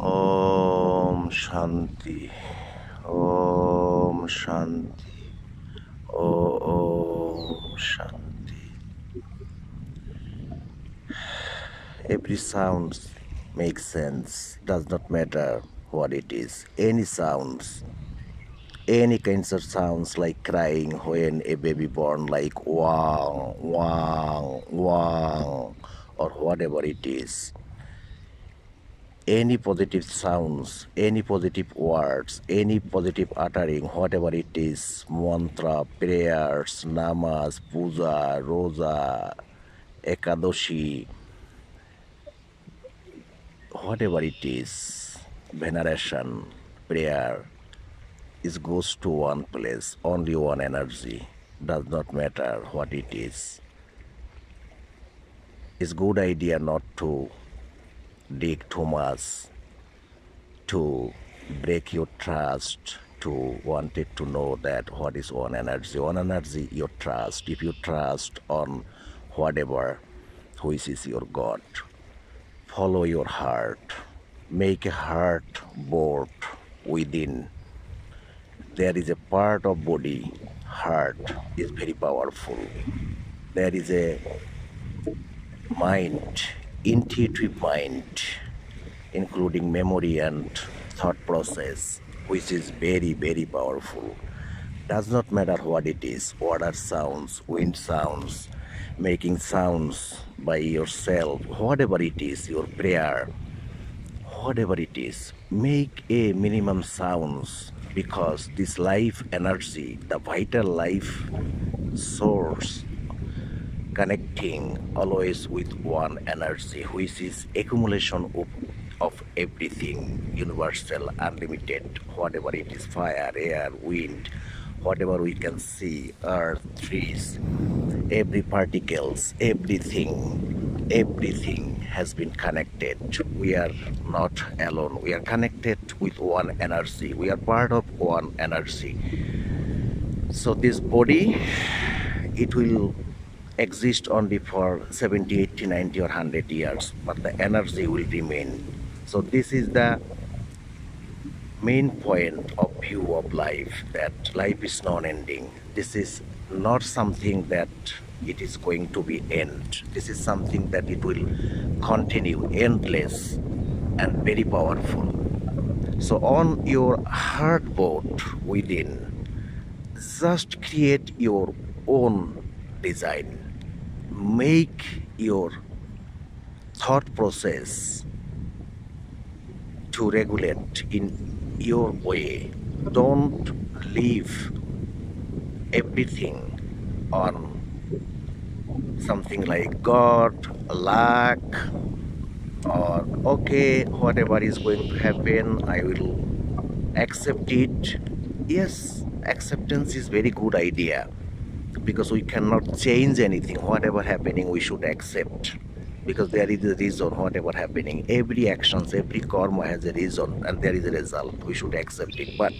Om Shanti, Om Shanti, Om Shanti. Every sound makes sense, does not matter what it is. Any sounds, any kinds of sounds like crying when a baby born, like wang, wang, wang, or whatever it is. Any positive sounds, any positive words, any positive uttering, whatever it is, mantra, prayers, namas, puja, rosa, ekadoshi, whatever it is, veneration, prayer, it goes to one place, only one energy, does not matter what it is. It's good idea not to dig too much, to break your trust, to wanted to know that what is one energy. One energy, your trust. If you trust on whatever, which is your God, follow your heart. Make a heart board within. There is a part of body, heart is very powerful. There is a mind, intuitive mind, including memory and thought process, which is very, very powerful. Does not matter what it is, water sounds, wind sounds, making sounds by yourself, whatever it is, your prayer, whatever it is, make a minimum sounds, because this life energy, the vital life source, connecting always with one energy, which is accumulation of everything, universal, unlimited, whatever it is, fire, air, wind, whatever we can see, earth, trees, every particles, everything has been connected. We are not alone. We are connected with one energy. We are part of one energy. So this body, it will exist only for 70, 80, 90 or 100 years, but the energy will remain. So this is the main point of view of life, that life is non-ending. This is not something that it is going to be end. This is something that it will continue, endless and very powerful. So on your heart board within, just create your own design. Make your thought process to regulate in your way. Don't leave everything on something like God, luck, or okay, whatever is going to happen, I will accept it. Yes, acceptance is very good idea, because we cannot change anything. Whatever happening, we should accept, because there is a reason. Whatever happening, every actions, every karma has a reason, and there is a result. We should accept it, but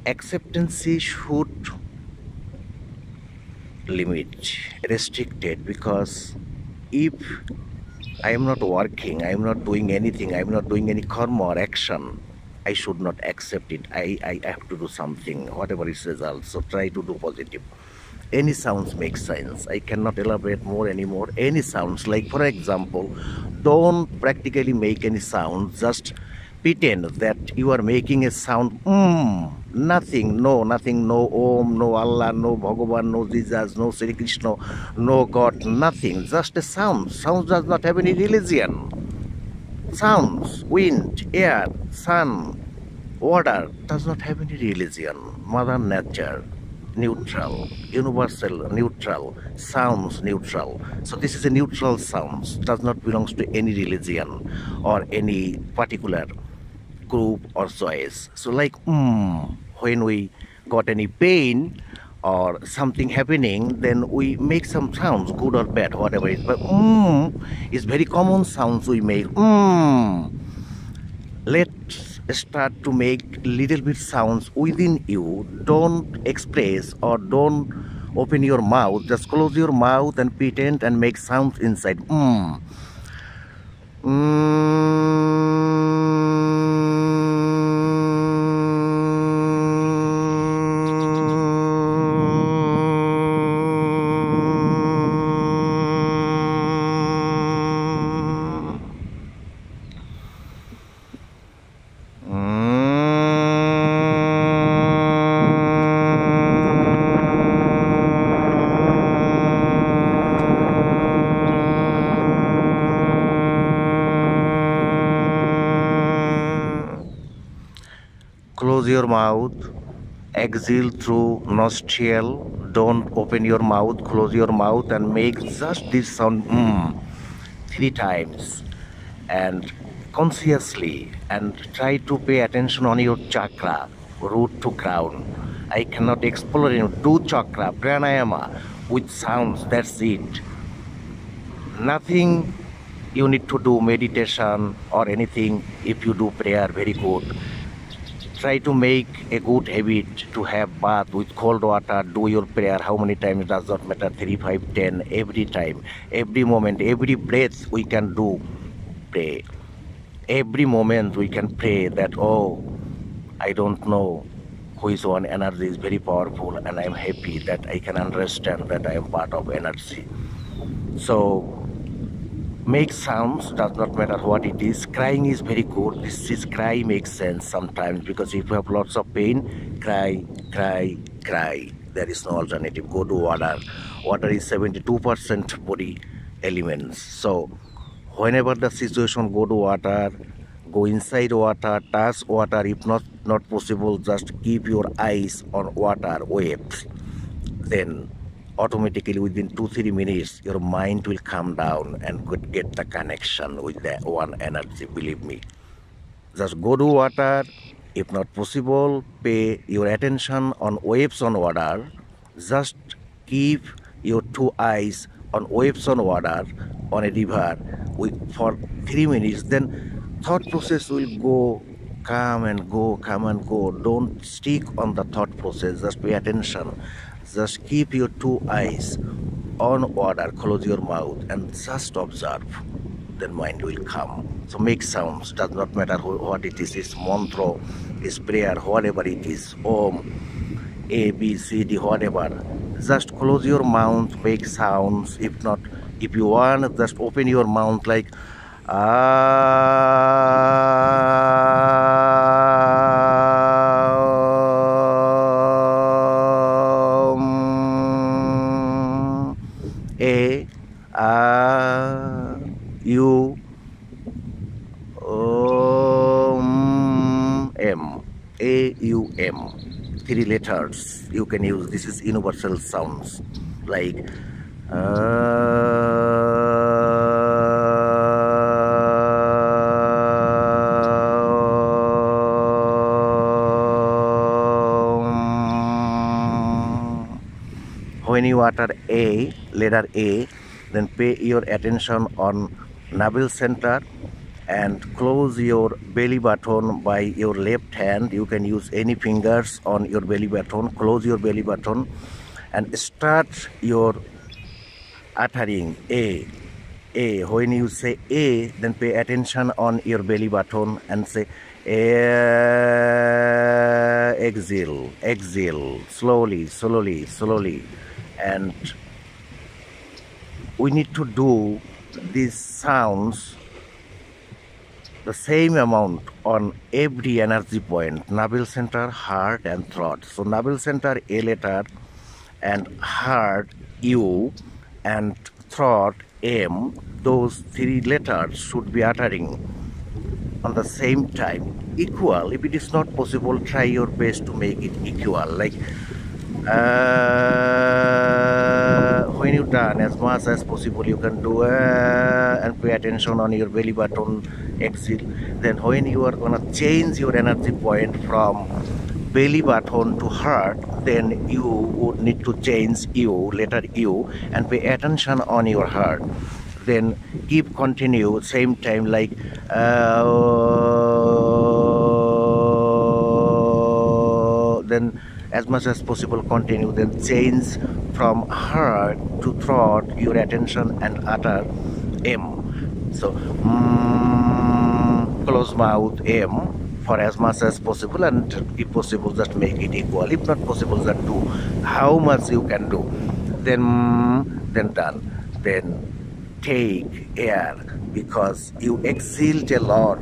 acceptance should limit, restricted, because if I am not working, I am not doing anything, I am not doing any karma or action, I should not accept it. I have to do something, whatever is result. So try to do positive. any sounds make sense. I cannot elaborate more anymore. Any sounds, like for example, don't practically make any sound, just pretend that you are making a sound. Nothing, nothing, no Om, no Allah, no Bhagavan, no Jesus, no Sri Krishna, no God, nothing, just a sound. Sound does not have any religion. Sounds, wind, air, sun, water does not have any religion. Mother Nature, neutral, universal, neutral, sounds neutral. So this is a neutral sounds, does not belong to any religion or any particular group or choice. So like when we got any pain or something happening, then we make some sounds, good or bad, whatever it is. But is very common sounds we make. Let's start to make little bit sounds within you. Don't express or don't open your mouth. Just close your mouth and pretend and make sounds inside. Close your mouth, exhale through nostril. Don't open your mouth, close your mouth and make just this sound 3 times. And consciously, and try to pay attention on your chakra, root to crown. I cannot explore do chakra, pranayama with sounds, that's it. Nothing you need to do meditation or anything. If you do prayer, very good. Try to make a good habit to have bath with cold water. Do your prayer how many times, does not matter, 3, 5, 10, every time, every moment, every breath we can do pray. Every moment we can pray that, oh, I don't know who is one energy is very powerful, and I am happy that I can understand that I am part of energy. So make sounds, does not matter what it is. Crying is very good. This is cry makes sense sometimes, because if you have lots of pain, cry, cry, cry. There is no alternative. Go to water. Water is 72% body elements. So whenever the situation, go to water, go inside water, touch water. If not possible, just keep your eyes on water waves. Then automatically within 2-3 minutes your mind will calm down and could get the connection with the one energy. Believe me, just go to water. If not possible, pay your attention on waves on water. Just keep your 2 eyes on waves on water on a river for 3 minutes. Then thought process will go, come and go, come and go. Don't stick on the thought process, just pay attention. Just keep your 2 eyes on water, close your mouth and just observe. Then mind will come. So make sounds, does not matter what it is mantra, is prayer, whatever it is, Om, A, B, C, D, whatever. Just close your mouth, make sounds. If not, if you want, just open your mouth like A, U, M, A, U, M. 3 letters you can use. This is universal sounds like when you utter A, letter A, then pay your attention on navel center and close your belly button by your left hand. You can use any fingers on your belly button. Close your belly button and start your uttering A. A. When you say A, then pay attention on your belly button and say exhale, exhale, slowly, slowly, slowly. And we need to do these sounds the same amount on every energy point: navel center, heart, and throat. So navel center A letter, and heart U, and throat M. Those three letters should be uttering on the same time, equal. If it is not possible, try your best to make it equal. Like when you done, as much as possible you can do and pay attention on your belly button, exhale. Then when you are gonna change your energy point from belly button to heart, then you would need to change U, letter U, and pay attention on your heart. Then keep continue same time, like then as much as possible continue, then change from heart to throat your attention and utter M. So close mouth M for as much as possible, and if possible just make it equal. If not possible, just do how much you can do. Then done. Then take air, because you exhaled a lot.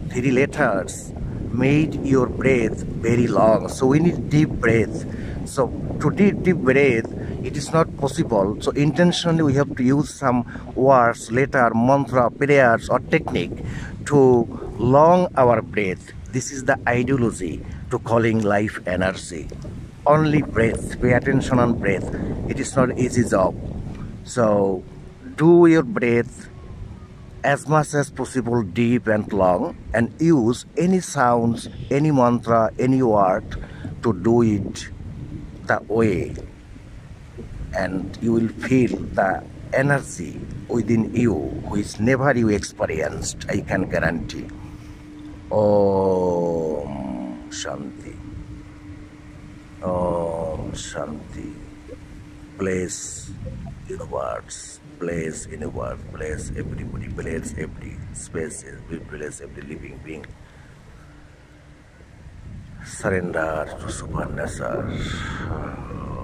Three letters made your breath very long, so we need deep breath. So to deep breath, it is not possible. So intentionally we have to use some words, letter, mantra, prayers, or technique to long our breath. This is the ideology to calling life energy. Only breath. Pay attention on breath. It is not easy job. So do your breath as much as possible deep and long, and use any sounds, any mantra, any word to do it the way, and you will feel the energy within you which never you experienced, I can guarantee. Om Shanti. Om Shanti. Bless universe, bless universe, bless everybody, bless every space, bless every living being. Surrender to Super Nature.